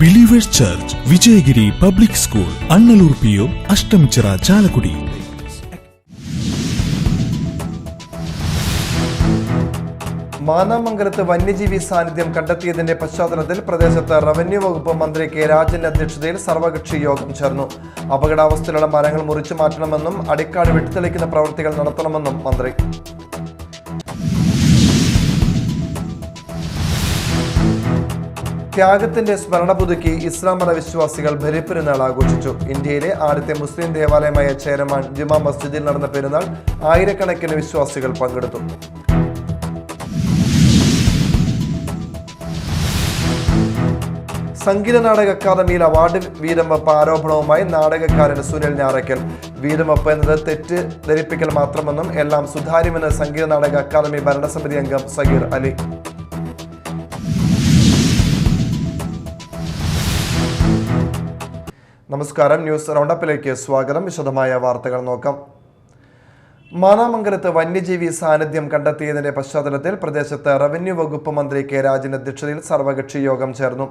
Believers church, Vijayagiri public school, Annalur PO, Ashtamichira, Chalakudy. മാന്നാമംഗലത്ത് വന്യജീവി സാന്നിധ്യം കണ്ടെത്തിയതിന്റെ പശ്ചാത്തലത്തിൽ പ്രദേശത്ത് റവന്യൂ വകുപ്പ് മന്ത്രി കെ രാജന്റെ അധ്യക്ഷതയിൽ സർവകക്ഷി യോഗം ചേർന്നു. അപകടാവസ്ഥയിലുള്ള മരങ്ങൾ മുറിച്ചു മാറ്റണമെന്നും അടിക്കാട് വെട്ടിത്തെളിക്കുന്ന പ്രവൃത്തികൾ നടത്തണമെന്നും മന്ത്രി. ത്യാഗത്തിന്റെ സ്മരണ പുതുക്കി ഇസ്ലാം മത വിശ്വാസികൾ ബലിപ്പെരുന്നാൾ ആഘോഷിച്ചു. ഇന്ത്യയിലെ ആദ്യത്തെ മുസ്ലിം ദേവാലയമായ ചേരമാൻ ജുമാ മസ്ജിദിൽ നടന്ന പെരുന്നാൾ ആയിരക്കണക്കിന് വിശ്വാസികൾ പങ്കെടുത്തു. സംഗീത നാടക അക്കാദമിയിൽ അവാർഡ് വീരംവെപ്പ് ആരോപണവുമായി നാടകക്കാരൻ സുനിൽ ഞാറയ്ക്കൽ. വീരംവെപ്പ് എന്നത് തെറ്റിദ്ധരിപ്പിക്കൽ മാത്രമെന്നും എല്ലാം സുതാര്യമെന്ന് സംഗീത നാടക അക്കാദമി ഭരണസമിതി അംഗം സഗീർ അലി. നമസ്കാരം, ന്യൂസ് റൗണ്ടപ്പിലേക്ക് സ്വാഗതം. വിശദമായ വാർത്തകൾ നോക്കാം. മാന്നാമംഗലത്ത് വന്യജീവി സാന്നിധ്യം കണ്ടെത്തിയതിന്റെ പശ്ചാത്തലത്തിൽ പ്രദേശത്ത് റവന്യൂ വകുപ്പ് മന്ത്രി കെ രാജന്റെ അധ്യക്ഷതയിൽ സർവകക്ഷി യോഗം ചേർന്നു.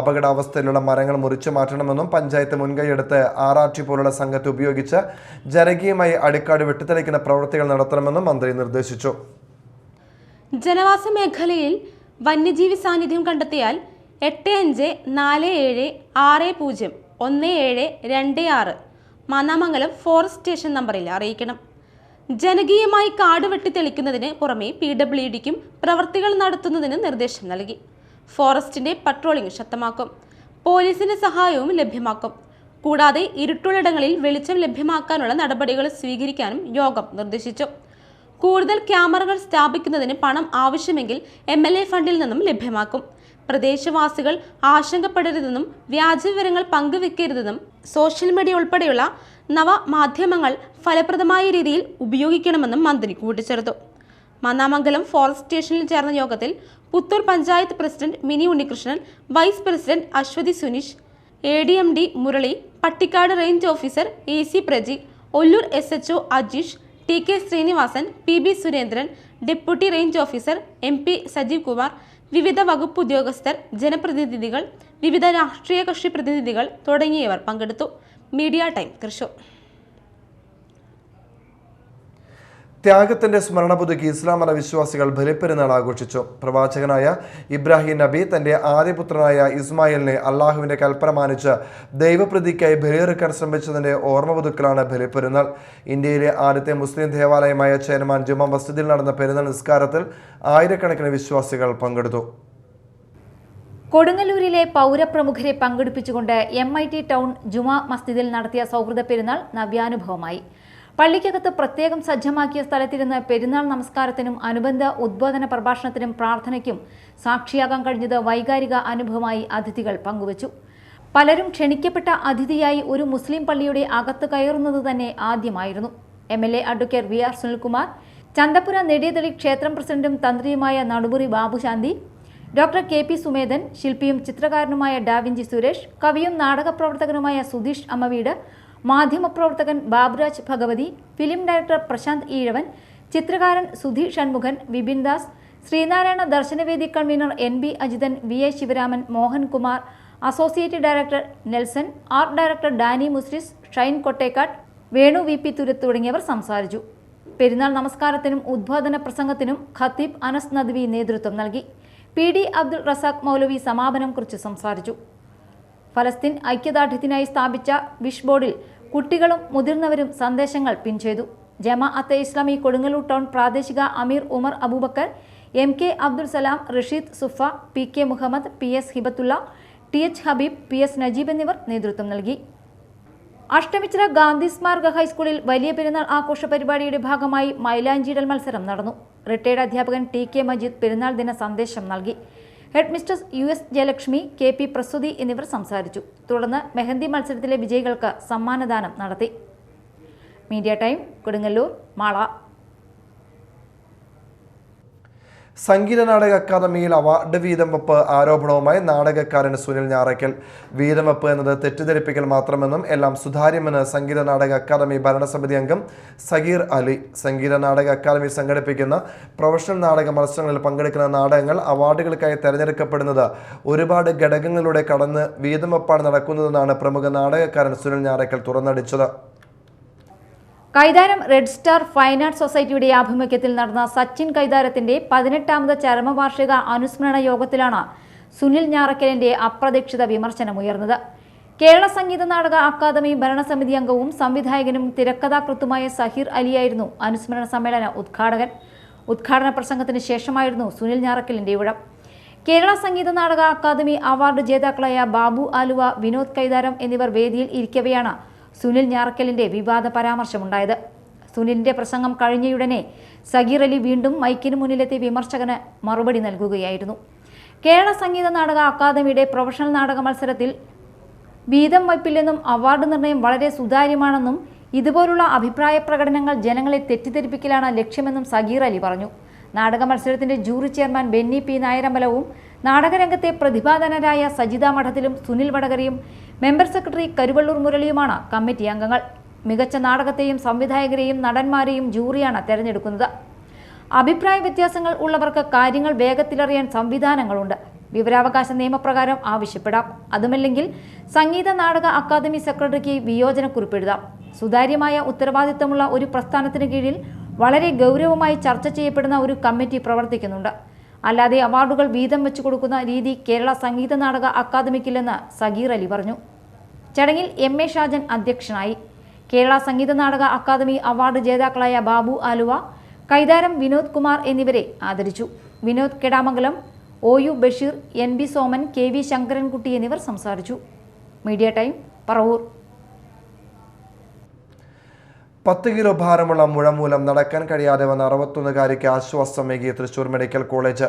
അപകടാവസ്ഥയിലുള്ള മരങ്ങൾ മുറിച്ചു മാറ്റണമെന്നും പഞ്ചായത്ത് മുൻകൈയെടുത്ത് RRT പോലുള്ള സംഘത്തെ ഉപയോഗിച്ച് ജനകീയമായി അടിക്കാട് വെട്ടിത്തെളിക്കുന്ന പ്രവൃത്തികൾ നടത്തണമെന്നും മന്ത്രി നിർദ്ദേശിച്ചു. ജനവാസ മേഖലയിൽ വന്യജീവി സാന്നിധ്യം കണ്ടെത്തിയാൽ 8547601726 മാന്നാമംഗലം ഫോറസ്റ്റ് സ്റ്റേഷൻ നമ്പറിൽ അറിയിക്കണം. ജനകീയമായി കാട് വെട്ടിത്തെളിക്കുന്നതിന് പുറമെ PWDക്കും പ്രവൃത്തികൾ നടത്തുന്നതിന് നിർദ്ദേശം നൽകി. ഫോറസ്റ്റിന്റെ പട്രോളിംഗ് ശക്തമാക്കും. പോലീസിന്റെ സഹായവും ലഭ്യമാക്കും. കൂടാതെ ഇരുട്ടുള്ളിടങ്ങളിൽ വെളിച്ചം ലഭ്യമാക്കാനുള്ള നടപടികൾ സ്വീകരിക്കാനും യോഗം നിർദ്ദേശിച്ചു. കൂടുതൽ ക്യാമറകൾ സ്ഥാപിക്കുന്നതിന് പണം ആവശ്യമെങ്കിൽ MLA ഫണ്ടിൽ നിന്നും ലഭ്യമാക്കും. പ്രദേശവാസികൾ ആശങ്കപ്പെടരുതെന്നും വ്യാജ വിവരങ്ങൾ പങ്കുവെക്കരുതെന്നും സോഷ്യൽ മീഡിയ ഉൾപ്പെടെയുള്ള നവമാധ്യമങ്ങൾ ഫലപ്രദമായ രീതിയിൽ ഉപയോഗിക്കണമെന്നും മന്ത്രി കൂട്ടിച്ചേർത്തു. മാന്നാമംഗലം ഫോറസ്റ്റ് സ്റ്റേഷനിൽ ചേർന്ന യോഗത്തിൽ Puthur panchayat president Mini Unnikrishnan, vice president Aswathy Suneesh, ADMD Murali, Pattikkad range officer AC Praji, Ollur SHO Ajeesh, TK Sreenivasan, PB Surendran, deputy range officer MP Sajeev Kumar, വിവിധ വകുപ്പ് ഉദ്യോഗസ്ഥർ, ജനപ്രതിനിധികൾ, വിവിധ രാഷ്ട്രീയ കക്ഷി പ്രതിനിധികൾ തുടങ്ങിയവർ പങ്കെടുത്തു. Media time, Thrissur. ത്യാഗത്തിന്റെ സ്മരണ പുതുക്കി ഇസ്ലാം മത വിശ്വാസികൾ ബലിപ്പെരുന്നാൾ ആഘോഷിച്ചു. പ്രവാചകനായ ഇബ്രാഹിം നബി തന്റെ ആദ്യപുത്രനായ ഇസ്മായിലിനെ അള്ളാഹുവിന്റെ കൽപ്പന മാനിച്ച് ദൈവപ്രതിക്കായി ബലിയെറുക്കാൻ ശ്രമിച്ചതിന്റെ ഓർമ്മ പുതുക്കലാണ് ബലിപ്പെരുന്നാൾ. ഇന്ത്യയിലെ ആദ്യത്തെ മുസ്ലിം ദേവാലയമായ ചേരമാൻ ജുമാ മസ്ജിദിൽ നടന്ന പെരുന്നാൾ നിസ്കാരത്തിൽ ആയിരക്കണക്കിന് വിശ്വാസികൾ പങ്കെടുത്തു. കൊടുങ്ങല്ലൂരിലെ പൗരപ്രമുഖരെ പങ്കെടുപ്പിച്ചുകൊണ്ട് MIT ടൗൺ ജുമാ മസ്ജിദിൽ നടത്തിയ സൗഹൃദ പെരുന്നാൾ നവ്യാനുഭവമായി. പള്ളിക്കകത്ത് പ്രത്യേകം സജ്ജമാക്കിയ സ്ഥലത്തിരുന്ന് പെരുന്നാൾ നമസ്കാരത്തിനും അനുബന്ധ ഉദ്ബോധന പ്രഭാഷണത്തിനും പ്രാർത്ഥനയ്ക്കും സാക്ഷിയാകാൻ കഴിഞ്ഞത് വൈകാരിക അനുഭവമായി അതിഥികൾ പങ്കുവച്ചു. പലരും ക്ഷണിക്കപ്പെട്ട അതിഥിയായി ഒരു മുസ്ലിം പള്ളിയുടെ അകത്ത് കയറുന്നത് തന്നെ ആദ്യമായിരുന്നു. MLA advocate VR Sunilkumar, Chanthapura Nediyathali ക്ഷേത്രം പ്രസിഡന്റും തന്ത്രിയുമായ നടുമുറി ബാബുശാന്തി, ഡോക്ടർ KP സുമേധൻ, ശില്പിയും ചിത്രകാരനുമായ ഡാവിഞ്ചി സുരേഷ്, കവിയും നാടകപ്രവർത്തകനുമായ സുധീഷ് അമ്മവീട്, മാധ്യമപ്രവർത്തകൻ ബാബുരാജ് ഭഗവതി, ഫിലിം ഡയറക്ടർ പ്രശാന്ത് ഈഴവൻ, ചിത്രകാരൻ Sudhi Shanmukhan, Vipin Das, Sreenarayana Darshanavedi convener NB Ajithan, VA Sivaraman, Mohankumar, associate director Nelson, art director Dani Muziris, Shine Kottekkad, Venu VP Thuruthu തുടങ്ങിയവർ സംസാരിച്ചു. പെരുന്നാൾ നമസ്കാരത്തിനും ഉദ്ബോധന പ്രസംഗത്തിനും ഖത്തീബ് അനസ് നദ്വി നേതൃത്വം നൽകി. PD അബ്ദുൾ റസാഖ് മൗലവി സമാപനം കുറിച്ച് സംസാരിച്ചു. ഫലസ്തീൻ ഐക്യദാർഢ്യത്തിനായി സ്ഥാപിച്ച വിഷ് ബോർഡിൽ കുട്ടികളും മുതിർന്നവരും സന്ദേശങ്ങൾ പിൻ ചെയ്തു. ജമാഅത്തെ ഇസ്ലാമി കൊടുങ്ങല്ലൂർ ടൗൺ പ്രാദേശിക അമീർ Umar Abubakar, MK Abdul Salam, Rasheed സുഫ, PK Muhammad, PS Hibathulla, TH Habib, PS Najeeb എന്നിവർ നേതൃത്വം നൽകി. അഷ്ടമിച്ചിറ ഗാന്ധി സ്മാരക ഹൈസ്കൂളിൽ വലിയ പെരുന്നാൾ ആഘോഷ പരിപാടിയുടെ ഭാഗമായി മൈലാഞ്ചിയിടൽ മത്സരം നടന്നു. റിട്ടയർഡ് അധ്യാപകൻ TK മജീദ് പെരുന്നാൾ ദിന സന്ദേശം നൽകി. Headmistress US Jayalakshmi, KP Prasthuthi എന്നിവർ സംസാരിച്ചു. തുടർന്ന് മെഹന്തി മത്സരത്തിലെ വിജയികൾക്ക് സമ്മാനദാനം നടത്തി. Media time, Kodungallur, Mala. സംഗീത നാടക അക്കാദമിയിൽ അവാർഡ് വീതം വെപ്പ് ആരോപണവുമായി നാടകക്കാരൻ സുനിൽ ഞാറയ്ക്കൽ. വീതം വെപ്പ് എന്നത് തെറ്റിദ്ധരിപ്പിക്കൽ മാത്രമെന്നും എല്ലാം സുതാര്യമെന്ന് സംഗീത നാടക അക്കാദമി ഭരണസമിതി അംഗം സഗീർ അലി. സംഗീത നാടക അക്കാദമി സംഘടിപ്പിക്കുന്ന പ്രൊഫഷണൽ നാടക മത്സരങ്ങളിൽ പങ്കെടുക്കുന്ന നാടകങ്ങൾ അവാർഡുകൾക്കായി തെരഞ്ഞെടുക്കപ്പെടുന്നത് ഒരുപാട് ഘടകങ്ങളിലൂടെ കടന്ന് വീതം വെപ്പാണ് നടക്കുന്നതെന്നാണ് പ്രമുഖ നാടകക്കാരൻ സുനിൽ ഞാറയ്ക്കൽ തുറന്നടിച്ചത്. Kaitharam red star fine arts സൊസൈറ്റിയുടെ ആഭിമുഖ്യത്തിൽ നടന്ന സച്ചിൻ കൈതാരത്തിന്റെ 18ാമത് ചരമവാർഷിക അനുസ്മരണ യോഗത്തിലാണ് സുനിൽ ഞാറയ്ക്കലിന്റെ അപ്രതീക്ഷിത വിമർശനമുയർന്നത്. കേരള സംഗീത നാടക അക്കാദമി ഭരണസമിതി അംഗവും സംവിധായകനും തിരക്കഥാകൃത്തുമായ സഹീർ അലിയായിരുന്നു അനുസ്മരണ സമ്മേളന ഉദ്ഘാടകൻ. ഉദ്ഘാടന പ്രസംഗത്തിന് ശേഷമായിരുന്നു സുനിൽ ഞാറയ്ക്കലിന്റെ ഊഴം. കേരള സംഗീത നാടക അക്കാദമി അവാർഡ് ജേതാക്കളായ ബാബു ആലുവ, വിനോദ് കൈതാരം എന്നിവർ വേദിയിൽ ഇരിക്കവെയാണ് സുനിൽ ഞാറയ്ക്കലിന്റെ വിവാദ പരാമർശമുണ്ടായത്. സുനിലിന്റെ പ്രസംഗം കഴിഞ്ഞയുടനെ സഗീർ അലി വീണ്ടും മൈക്കിന് മുന്നിലെത്തി വിമർശകന് മറുപടി നൽകുകയായിരുന്നു. കേരള സംഗീത നാടക അക്കാദമിയുടെ പ്രൊഫഷണൽ നാടക മത്സരത്തിൽ വീതം വയ്പില്ലെന്നും അവാർഡ് നിർണയം വളരെ സുതാര്യമാണെന്നും ഇതുപോലുള്ള അഭിപ്രായ പ്രകടനങ്ങൾ ജനങ്ങളെ തെറ്റിദ്ധരിപ്പിക്കലാണ് ലക്ഷ്യമെന്നും സഗീർ അലി പറഞ്ഞു. നാടക മത്സരത്തിന്റെ ജൂറി ചെയർമാൻ ബെന്നി പി നായരമ്പലവും നാടകരംഗത്തെ പ്രതിഭാധനരായ സജിത മഠത്തിലും സുനിൽ വടകരയും മെമ്പർ സെക്രട്ടറി കരുവള്ളൂർ മുരളിയുമാണ് കമ്മിറ്റി അംഗങ്ങൾ. മികച്ച നാടകത്തെയും സംവിധായകരെയും നടന്മാരെയും ജൂറിയാണ് തെരഞ്ഞെടുക്കുന്നത്. അഭിപ്രായ വ്യത്യാസങ്ങൾ ഉള്ളവർക്ക് കാര്യങ്ങൾ വേഗത്തിലറിയാൻ സംവിധാനങ്ങളുണ്ട്. വിവരാവകാശ നിയമപ്രകാരം ആവശ്യപ്പെടാം. അതുമല്ലെങ്കിൽ സംഗീത നാടക അക്കാദമി സെക്രട്ടറിക്ക് വിയോജനക്കുറിപ്പ് എഴുതാം. സുതാര്യമായ ഉത്തരവാദിത്തമുള്ള ഒരു പ്രസ്ഥാനത്തിന് കീഴിൽ വളരെ ഗൗരവമായി ചർച്ച ചെയ്യപ്പെടുന്ന ഒരു കമ്മിറ്റി പ്രവർത്തിക്കുന്നുണ്ട്. അല്ലാതെ അവാർഡുകൾ വീതം വെച്ചു കൊടുക്കുന്ന രീതി കേരള സംഗീത നാടക അക്കാദമിക്കില്ലെന്ന് സഗീർ അലി പറഞ്ഞു. ചടങ്ങിൽ എം എ ഷാജൻ അധ്യക്ഷനായി. കേരള സംഗീത നാടക അക്കാദമി അവാർഡ് ജേതാക്കളായ ബാബു ആലുവ, കൈതാരം വിനോദ് കുമാർ എന്നിവരെ ആദരിച്ചു. Vinod Kedamangalam, O U Basheer, N B Soman, K V Sankarankutty എന്നിവർ സംസാരിച്ചു. Media time, Paravur. 10 കിലോ ഭാരമുള്ള മുഴ മൂലം നടക്കാൻ കഴിയാതെ വന്ന 61-കാരിക്ക് ആശ്വാസമേകി തൃശൂർ മെഡിക്കൽ കോളേജ്.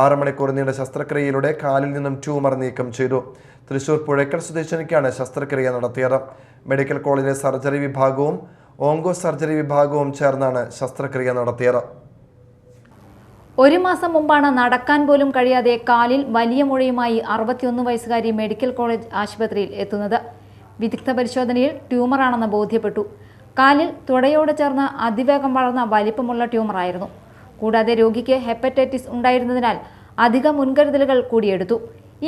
6 മണിക്കൂർ നീണ്ട ശസ്ത്രക്രിയയിലൂടെ കാലിൽ നിന്നും ട്യൂമർ നീക്കം ചെയ്തു. തൃശൂർ പുഴയ്ക്കൽ സ്വദേശിനിക്കാണ് ശസ്ത്രക്രിയ നടത്തിയത്. മെഡിക്കൽ കോളേജിലെ സർജറി വിഭാഗവും ഓങ്കോ സർജറി വിഭാഗവും ചേർന്നാണ് ശസ്ത്രക്രിയ നടത്തിയത്. 1 മാസം മുമ്പാണ് നടക്കാൻ പോലും കഴിയാതെ കാലിൽ വലിയ മുഴയുമായി 61 വയസ്സുകാരി മെഡിക്കൽ കോളേജ് ആശുപത്രിയിൽ എത്തുന്നത്. വിദഗ്ധ പരിശോധനയിൽ ട്യൂമറാണെന്ന് ബോധ്യപ്പെട്ടു. കാലിൽ തുടയോട് ചേർന്ന് അതിവേഗം വളർന്ന വലിപ്പമുള്ള ട്യൂമറായിരുന്നു. കൂടാതെ രോഗിക്ക് ഹെപ്പറ്റൈറ്റിസ് ഉണ്ടായിരുന്നതിനാൽ അധിക മുൻകരുതലുകൾ കൂടിയെടുത്തു.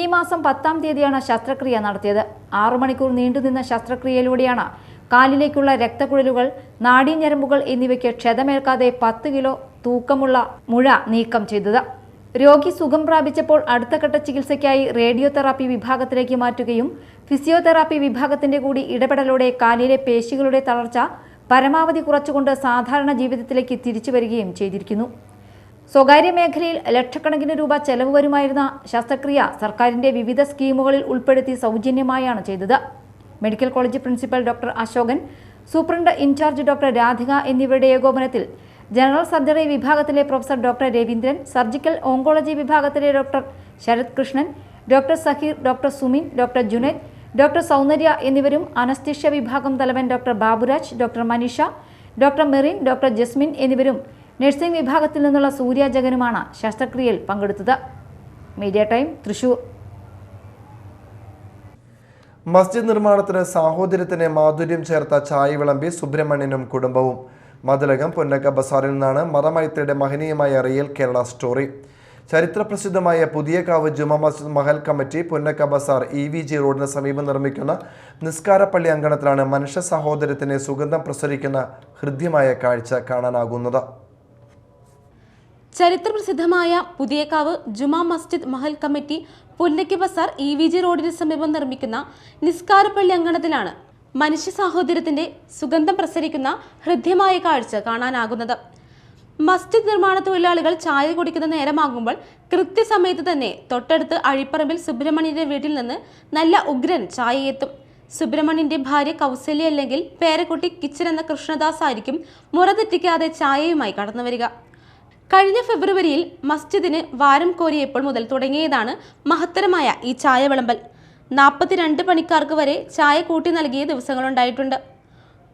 ഈ മാസം 10-ാം തീയതിയാണ് ശസ്ത്രക്രിയ നടത്തിയത്. 6 മണിക്കൂർ നീണ്ടുനിന്ന ശസ്ത്രക്രിയയിലൂടെയാണ് കാലിലേക്കുള്ള രക്തക്കുഴലുകൾ, നാഡീഞരമ്പുകൾ എന്നിവയ്ക്ക് ക്ഷതമേൽക്കാതെ 10 കിലോ തൂക്കമുള്ള മുഴ നീക്കം ചെയ്തത്. രോഗി സുഖം പ്രാപിച്ചപ്പോൾ അടുത്ത ഘട്ട ചികിത്സയ്ക്കായി റേഡിയോതെറാപ്പി വിഭാഗത്തിലേക്ക് മാറ്റുകയും ഫിസിയോതെറാപ്പി വിഭാഗത്തിന്റെ കൂടി ഇടപെടലോടെ കാലിലെ പേശികളുടെ തളർച്ച പരമാവധി കുറച്ചുകൊണ്ട് സാധാരണ ജീവിതത്തിലേക്ക് തിരിച്ചു വരികയും ചെയ്തിരിക്കുന്നു. സ്വകാര്യ മേഖലയിൽ ലക്ഷക്കണക്കിന് രൂപ ചെലവ് വരുമായിരുന്ന ശസ്ത്രക്രിയ സർക്കാരിന്റെ വിവിധ സ്കീമുകളിൽ ഉൾപ്പെടുത്തി സൗജന്യമായാണ് ചെയ്തത്. Medical college principal doctor Ashokan, superintendent in charge doctor Radhika എന്നിവരുടെ ഏകോപനത്തിൽ ജനറൽ സർജറി വിഭാഗത്തിലെ professor doctor Raveendran, surgical oncology വിഭാഗത്തിലെ doctor Sarath Krishnan, doctor Saheer, doctor Sumin, doctor Junaid, doctor Soundarya എന്നിവരും അനസ്തീഷ്യ വിഭാഗം തലവൻ doctor Baburaj, doctor Manisha, doctor Merin, doctor Jasmin എന്നിവരും നഴ്സിംഗ് വിഭാഗത്തിൽ നിന്നുള്ള സൂര്യ ജഗനുമാണ് ശസ്ത്രക്രിയയിൽ പങ്കെടുത്തത്. Media time, Thrissur. മസ്ജിദ് നിർമ്മാണത്തിന് സാഹോദര്യത്തിന് മാധുര്യം ചേർത്ത ചായ വിളമ്പി സുബ്രഹ്മണ്യനും കുടുംബവും. മതിലകം പുന്നക്ക ബസാറിൽ നിന്നാണ് മതമൈത്രിയുടെ മഹനീയമായ റിയൽ കേരള സ്റ്റോറി. ചരിത്രപ്രസിദ്ധമായ പുതിയകാവ് ജുമാ മസ്ജിദ് മഹൽ കമ്മിറ്റി പുന്നക്ക ബസാർ EVG റോഡിന് സമീപം നിർമ്മിക്കുന്ന നിസ്കാരപ്പള്ളി അങ്കണത്തിലാണ് മനുഷ്യ സഹോദര്യത്തിന് സുഗന്ധം പ്രസരിക്കുന്ന ഹൃദ്യമായ കാഴ്ച കാണാനാകുന്നത്. ചരിത്രപ്രസിദ്ധമായ പുതിയകാവ് ജുമാ മസ്ജിദ് മഹൽ കമ്മിറ്റി പുന്നക്ക ബസാർ EVG റോഡിന് സമീപം നിർമ്മിക്കുന്ന നിസ്കാരപ്പള്ളി അങ്കണത്തിലാണ് മനുഷ്യ സാഹോദര്യത്തിന്റെ സുഗന്ധം പ്രസരിക്കുന്ന ഹൃദ്യമായ കാഴ്ച കാണാനാകുന്നത്. മസ്ജിദ് നിർമ്മാണ തൊഴിലാളികൾ ചായ കുടിക്കുന്ന നേരമാകുമ്പോൾ കൃത്യസമയത്ത് തന്നെ തൊട്ടടുത്ത് അഴിപ്പറമ്പിൽ സുബ്രഹ്മണ്യന്റെ വീട്ടിൽ നിന്ന് നല്ല ഉഗ്രൻ ചായ എത്തും. സുബ്രഹ്മണ്യന്റെ ഭാര്യ കൗസല്യ അല്ലെങ്കിൽ പേരക്കുട്ടി കിച്ചൻ എന്ന കൃഷ്ണദാസ് ആയിരിക്കും മുറ തെറ്റിക്കാതെ ചായയുമായി കടന്നു വരിക. കഴിഞ്ഞ ഫെബ്രുവരിയിൽ മസ്ജിദിന് വാരം കോരിയപ്പോൾ മുതൽ തുടങ്ങിയതാണ് മഹത്തരമായ ഈ ചായ വിളമ്പൽ. 42 പണിക്കാർക്ക് വരെ ചായ കൂട്ടി നൽകിയ ദിവസങ്ങളുണ്ടായിട്ടുണ്ട്.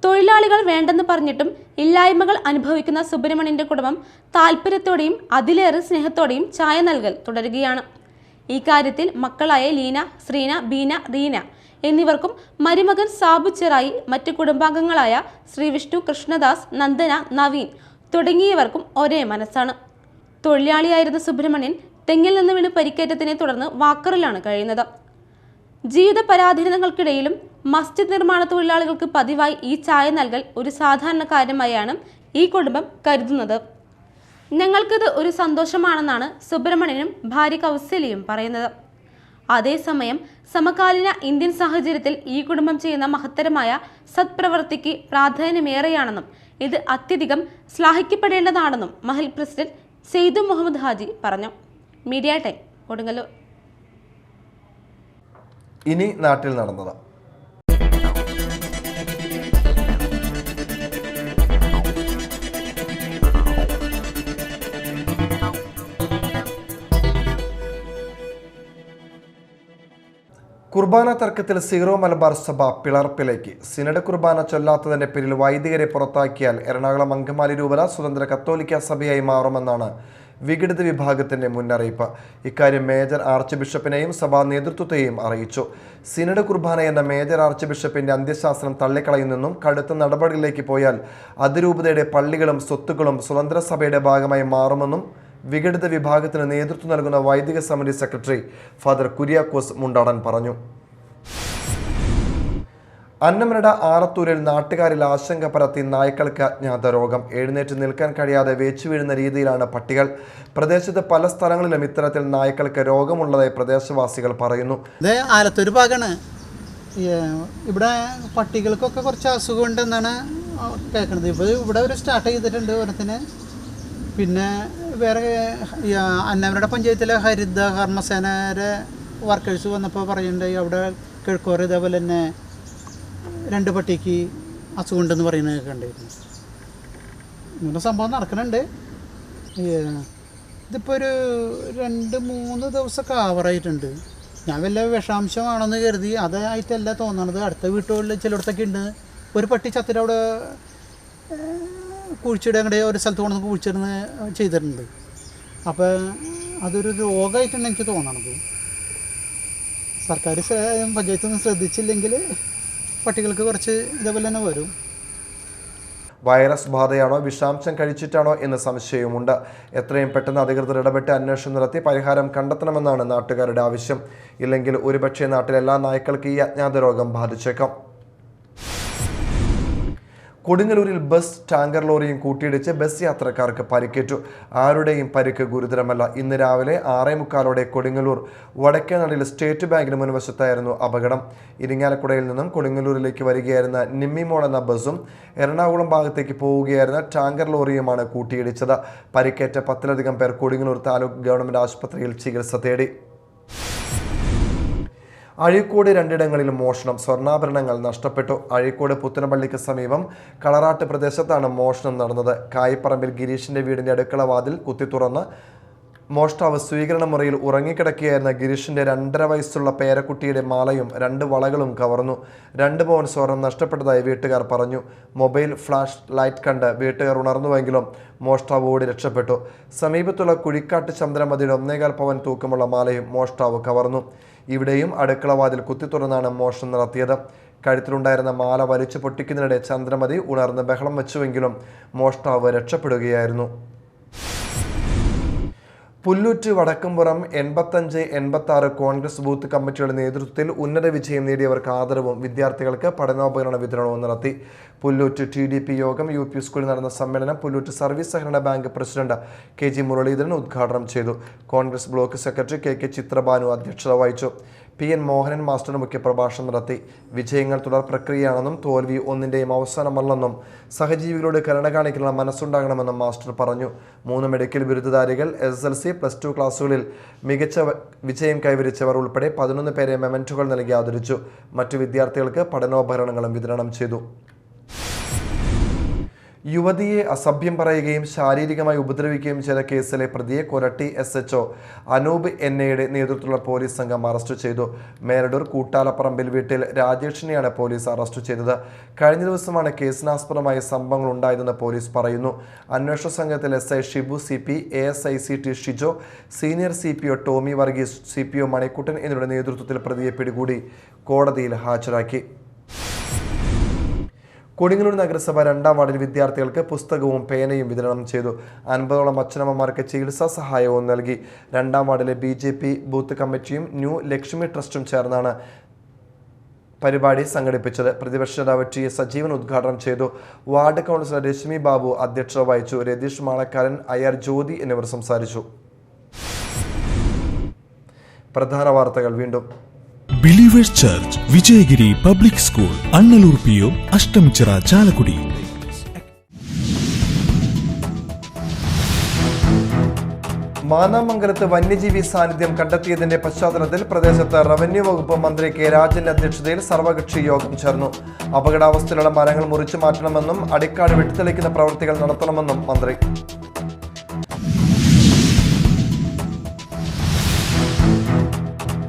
തൊഴിലാളികൾ വേണ്ടെന്ന് പറഞ്ഞിട്ടും ഇല്ലായ്മകൾ അനുഭവിക്കുന്ന സുബ്രഹ്മണ്യന്റെ കുടുംബം താല്പര്യത്തോടെയും അതിലേറെ സ്നേഹത്തോടെയും ചായ നൽകൽ തുടരുകയാണ്. ഈ കാര്യത്തിൽ മക്കളായ ലീന, ശ്രീന, ബീന, റീന എന്നിവർക്കും മരുമകൻ സാബു ചെറായി, മറ്റു കുടുംബാംഗങ്ങളായ ശ്രീവിഷ്ണു, കൃഷ്ണദാസ്, നന്ദന, നവീൻ തുടങ്ങിയവർക്കും ഒരേ മനസ്സാണ്. തൊഴിലാളിയായിരുന്ന സുബ്രഹ്മണ്യൻ തെങ്ങിൽ നിന്ന് വീണ് പരിക്കേറ്റതിനെ തുടർന്ന് വാക്കറിലാണ് കഴിയുന്നത്. ജീവിത പരാധീനതകൾക്കിടയിലും മസ്ജിദ് നിർമ്മാണ തൊഴിലാളികൾക്ക് പതിവായി ഈ ചായ നൽകൽ ഒരു സാധാരണ കാര്യമായാണ് ഈ കുടുംബം കരുതുന്നത്. ഞങ്ങൾക്കിത് ഒരു സന്തോഷമാണെന്നാണ് സുബ്രഹ്മണ്യനും ഭാര്യ കൗസല്യയും പറയുന്നത്. അതേസമയം സമകാലീന ഇന്ത്യൻ സാഹചര്യത്തിൽ ഈ കുടുംബം ചെയ്യുന്ന മഹത്തരമായ സത്പ്രവൃത്തിക്ക് പ്രാധാന്യമേറെയാണെന്നും ഇത് അത്യധികം ശ്ലാഘിക്കപ്പെടേണ്ടതാണെന്നും മഹൽ പ്രസിഡന്റ് സെയ്ദു മുഹമ്മദ് ഹാജി പറഞ്ഞു. Media time, Kodungallur. ഇനി നാട്ടിൽ നടന്നത്. കുർബാന തർക്കത്തിൽ സീറോ മലബാർ സഭ പിളർപ്പിലേക്ക്. സിനഡ് കുർബാന ചൊല്ലാത്തതിന്റെ പേരിൽ വൈദികരെ പുറത്താക്കിയാൽ എറണാകുളം അങ്കമാലി രൂപത സ്വതന്ത്ര കത്തോലിക്ക സഭയായി മാറുമെന്നാണ് വിഘടിത വിഭാഗത്തിന്റെ മുന്നറിയിപ്പ്. ഇക്കാര്യം മേജർ ആർച്ച് ബിഷപ്പിനെയും സഭാ നേതൃത്വത്തെയും അറിയിച്ചു. സിനഡ് കുർബാന എന്ന മേജർ ആർച്ച് ബിഷപ്പിന്റെ അന്ത്യശാസനം തള്ളിക്കളയുന്നെന്നും കടുത്ത നടപടികളിലേക്ക് പോയാൽ അതിരൂപതയുടെ പള്ളികളും സ്വത്തുക്കളും സ്വതന്ത്ര സഭയുടെ ഭാഗമായി മാറുമെന്നും വിഘടിത വിഭാഗത്തിന് നേതൃത്വം നൽകുന്ന വൈദിക സമിതി സെക്രട്ടറി ഫാദർ കുര്യാക്കോസ് മുണ്ടാടൻ പറഞ്ഞു. അന്നമനട ആറത്തൂരിൽ നാട്ടുകാരിൽ ആശങ്ക പരത്തി നായ്ക്കൾക്ക് അജ്ഞാത രോഗം. എഴുന്നേറ്റ് നിൽക്കാൻ കഴിയാതെ വേച്ചു വീഴുന്ന രീതിയിലാണ് പട്ടികൾ. പ്രദേശത്ത് പല സ്ഥലങ്ങളിലും ഇത്തരത്തിൽ നായ്ക്കൾക്ക് രോഗമുള്ളതായി പ്രദേശവാസികൾ പറയുന്നു. ഇത് ആലത്തൂർ ഭാഗമാണ്. ഇവിടെ പട്ടികൾക്കൊക്കെ കുറച്ച് അസുഖമുണ്ടെന്നാണ് കേൾക്കുന്നത്. ഇപ്പോൾ ഇവിടെ ഒരു സ്റ്റാർട്ട് ചെയ്തിട്ടുണ്ട് ഓരത്തിന്. പിന്നെ വേറെ അന്നമനട പഞ്ചായത്തിലെ ഹരിത കർമ്മസേനയുടെ വർക്കേഴ്സ് വന്നപ്പോൾ പറയുന്നുണ്ട് അവിടെ കിഴക്കോറ് ഇതേപോലെ തന്നെ 2 പട്ടിക്ക് അസുഖമുണ്ടെന്ന് പറയുന്നത് കണ്ടിരുന്നു. ഇങ്ങനെ സംഭവം നടക്കുന്നുണ്ട്. ഇതിപ്പോൾ ഒരു 2-3 ദിവസമൊക്കെ ആവറായിട്ടുണ്ട്. ഞാൻ വല്ല വിഷാംശമാണെന്ന് കരുതി. അതായിട്ടല്ല തോന്നണത്. അടുത്ത വീട്ടുകളിൽ ചിലയിടത്തൊക്കെ ഉണ്ട്. ഒരു പട്ടി ചത്തിട്ട് അവിടെ കുഴിച്ചിടുക, അങ്ങടെ ഒരു സ്ഥലത്ത് കൊണ്ടുവന്ന് കുഴിച്ചിടുന്ന ചെയ്തിട്ടുണ്ട്. അപ്പോൾ അതൊരു രോഗമായിട്ടാണ് എനിക്ക് തോന്നണത്. സർക്കാർ പഞ്ചായത്തൊന്നും ശ്രദ്ധിച്ചില്ലെങ്കിൽ പട്ടികൾക്ക് കുറച്ച് ഇതേപോലെ തന്നെ വരും. വൈറസ് ബാധയാണോ വിഷാംശം കഴിച്ചിട്ടാണോ എന്ന സംശയവുമുണ്ട്. എത്രയും പെട്ടെന്ന് അധികൃതർ ഇടപെട്ട് അന്വേഷണം നടത്തി പരിഹാരം കണ്ടെത്തണമെന്നാണ് നാട്ടുകാരുടെ ആവശ്യം. ഇല്ലെങ്കിൽ ഒരുപക്ഷെ നാട്ടിലെ എല്ലാ നായ്ക്കൾക്ക് ഈ അജ്ഞാത രോഗം ബാധിച്ചേക്കാം. കൊടുങ്ങല്ലൂരിൽ ബസ് ടാങ്കർ ലോറിയും കൂട്ടിയിടിച്ച് ബസ് യാത്രക്കാർക്ക് പരിക്കേറ്റു. ആരുടെയും പരിക്ക് ഗുരുതരമല്ല. ഇന്ന് രാവിലെ 6:45 കൊടുങ്ങല്ലൂർ വടക്കേനടയിൽ സ്റ്റേറ്റ് ബാങ്കിന് മുൻവശത്തായിരുന്നു അപകടം. ഇരിങ്ങാലക്കുടയിൽ നിന്നും കൊടുങ്ങല്ലൂരിലേക്ക് വരികയായിരുന്ന നിമ്മിമോൾ എന്ന ബസ്സും എറണാകുളം ഭാഗത്തേക്ക് പോവുകയായിരുന്ന ടാങ്കർ ലോറിയുമാണ് കൂട്ടിയിടിച്ചത്. പരിക്കേറ്റ 10ലധികം പേർ കൊടുങ്ങല്ലൂർ താലൂക്ക് ഗവൺമെന്റ് ആശുപത്രിയിൽ ചികിത്സ തേടി. അഴീക്കോട് 2 മോഷണം. സ്വർണ്ണാഭരണങ്ങൾ നഷ്ടപ്പെട്ടു. അഴീക്കോട് പുത്തനപ്പള്ളിക്ക് സമീപം കളറാട്ട് പ്രദേശത്താണ് മോഷണം നടന്നത്. കായിപ്പറമ്പിൽ ഗിരീഷിന്റെ വീടിന്റെ അടുക്കള വാതിൽ കുത്തി തുറന്ന് മോഷ്ടാവ് സ്വീകരണ മുറിയിൽ ഉറങ്ങിക്കിടക്കുകയായിരുന്ന ഗിരീഷിന്റെ 2.5 വയസ്സുള്ള പേരക്കുട്ടിയുടെ മാലയും 2 വളകളും കവർന്നു. 2 പവൻ സ്വർണം നഷ്ടപ്പെട്ടതായി വീട്ടുകാർ പറഞ്ഞു. മൊബൈൽ ഫ്ലാഷ് ലൈറ്റ് കണ്ട് വീട്ടുകാർ ഉണർന്നുവെങ്കിലും മോഷ്ടാവ് ഓടി രക്ഷപ്പെട്ടു. സമീപത്തുള്ള കുഴിക്കാട്ട് ചന്ദ്രമതിയുടെ 1.25 പവൻ തൂക്കമുള്ള മാലയും മോഷ്ടാവ് കവർന്നു. ഇവിടെയും അടുക്കള വാതിൽ കുത്തി തുറന്നാണ് മോഷണം നടത്തിയത്. കഴുത്തിലുണ്ടായിരുന്ന മാല വലിച്ചു പൊട്ടിക്കുന്നതിനിടെ ചന്ദ്രമതി ഉണർന്ന് ബഹളം വെച്ചുവെങ്കിലും മോഷ്ടാവ് രക്ഷപ്പെടുകയായിരുന്നു. പുല്ലൂറ്റ് വടക്കുംപുറം 85-86 കോൺഗ്രസ് ബൂത്ത് കമ്മിറ്റിയുടെ നേതൃത്വത്തിൽ ഉന്നത വിജയം നേടിയവർക്ക് ആദരവും വിദ്യാർത്ഥികൾക്ക് പഠനോപകരണ വിതരണവും നടത്തി. പുല്ലൂറ്റ് TDP യോഗം UP സ്കൂളിൽ നടന്ന സമ്മേളനം പുല്ലൂറ്റ് സർവീസ് സഹകരണ ബാങ്ക് പ്രസിഡന്റ് KG മുരളീധരൻ ഉദ്ഘാടനം ചെയ്തു. Congress block secretary KK Chitrabhanu അധ്യക്ഷത വഹിച്ചു. PN മോഹനൻ മാസ്റ്റർ മുഖ്യപ്രഭാഷണം നടത്തി. വിജയങ്ങൾ തുടർ പ്രക്രിയയാണെന്നും തോൽവി ഒന്നിൻ്റെയും അവസാനമല്ലെന്നും സഹജീവികളോട് കരുണ കാണിക്കാനുള്ള മനസ്സുണ്ടാകണമെന്നും മാസ്റ്റർ പറഞ്ഞു. 3 മെഡിക്കൽ ബിരുദധാരികൾ, SSLC, +2 ക്ലാസുകളിൽ മികച്ച വിജയം കൈവരിച്ചവർ ഉൾപ്പെടെ 11 പേരെ മെമന്റുകൾ നൽകി ആദരിച്ചു. മറ്റു വിദ്യാർത്ഥികൾക്ക് പഠനോപകരണങ്ങളും വിതരണം ചെയ്തു. യുവതിയെ അസഭ്യം പറയുകയും ശാരീരികമായി ഉപദ്രവിക്കുകയും ചെയ്ത കേസിലെ പ്രതിയെ കൊരട്ടി SHO അനൂപ് എന്നയുടെ നേതൃത്വത്തിലുള്ള പോലീസ് സംഘം അറസ്റ്റ് ചെയ്തു. മേലടൂർ കൂട്ടാലപ്പറമ്പിൽ വീട്ടിൽ രാജേഷിനെയാണ് പോലീസ് അറസ്റ്റ് ചെയ്തത്. കഴിഞ്ഞ ദിവസമാണ് കേസിനാസ്പദമായ സംഭവങ്ങൾ ഉണ്ടായതെന്ന് പോലീസ് പറയുന്നു. അന്വേഷണ സംഘത്തിൽ SI Shibu CP, ASICT Shijo, senior CPO Tomy Varghese, CPO Manikuttan എന്നിവരുടെ നേതൃത്വത്തിൽ പ്രതിയെ പിടികൂടി കോടതിയിൽ ഹാജരാക്കി. കൊടുങ്ങല്ലൂർ നഗരസഭ 2ാം വാർഡിൽ വിദ്യാർത്ഥികൾക്ക് പുസ്തകവും പേനയും വിതരണം ചെയ്തു. 50ഓളം അച്ഛനമ്മമാർക്ക് ചികിത്സാ സഹായവും നൽകി. 2ാം വാർഡിലെ BJP ബൂത്ത് കമ്മിറ്റിയും ന്യൂ ലക്ഷ്മി ട്രസ്റ്റും ചേർന്നാണ് പരിപാടി സംഘടിപ്പിച്ചത്. പ്രതിപക്ഷ നേതാവ് TS സജീവൻ ഉദ്ഘാടനം ചെയ്തു. വാർഡ് കൗൺസിലർ രശ്മി ബാബു അധ്യക്ഷത വഹിച്ചു. രതീഷ് മാളക്കാരൻ, IR ജ്യോതി എന്നിവർ സംസാരിച്ചു. പ്രധാന വാർത്തകൾ വീണ്ടും. Believers church, Vijayagiri public school, Annalur PO, Ashtamichira, Chalakudy. മാന്നാമംഗലത്ത് വന്യജീവി സാന്നിധ്യം കണ്ടെത്തിയതിന്റെ പശ്ചാത്തലത്തിൽ പ്രദേശത്ത് റവന്യൂ വകുപ്പ് മന്ത്രി K രാജന്റെ അധ്യക്ഷതയിൽ സർവകക്ഷി യോഗം ചേർന്നു. അപകടാവസ്ഥയിലുള്ള മരങ്ങൾ മുറിച്ചു മാറ്റണമെന്നും അടിക്കാട് വെട്ടിത്തെളിക്കുന്ന പ്രവൃത്തികൾ നടത്തണമെന്നും മന്ത്രി.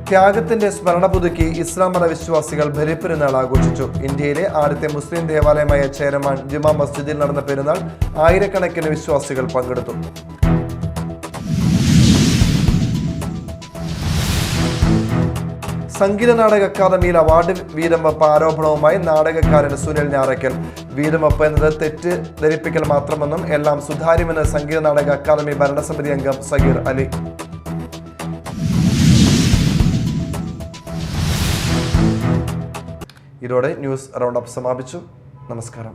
ത്യാഗത്തിന്റെ സ്മരണ പുതുക്കി ഇസ്ലാം മത വിശ്വാസികൾ ബലിപ്പെരുന്നാൾ ആഘോഷിച്ചു. ഇന്ത്യയിലെ ആദ്യത്തെ മുസ്ലിം ദേവാലയമായ ചേരമാൻ ജുമാ മസ്ജിദിൽ നടന്ന പെരുന്നാൾ ആയിരക്കണക്കിന് വിശ്വാസികൾ പങ്കെടുത്തു. സംഗീത നാടക അക്കാദമിയിൽ അവാർഡ് വീതം വെപ്പ് ആരോപണവുമായി നാടകക്കാരൻ സുനിൽ ഞാറയ്ക്കൽ. വീതം വെപ്പ് എന്നത് തെറ്റിദ്ധരിപ്പിക്കൽ മാത്രമെന്നും എല്ലാം സുതാര്യമെന്ന് സംഗീത നാടക അക്കാദമി ഭരണസമിതി അംഗം സഗീർ അലി. ഇതോടെ ന്യൂസ് റൗണ്ട് അപ്പ് സമാപിച്ചു. നമസ്കാരം.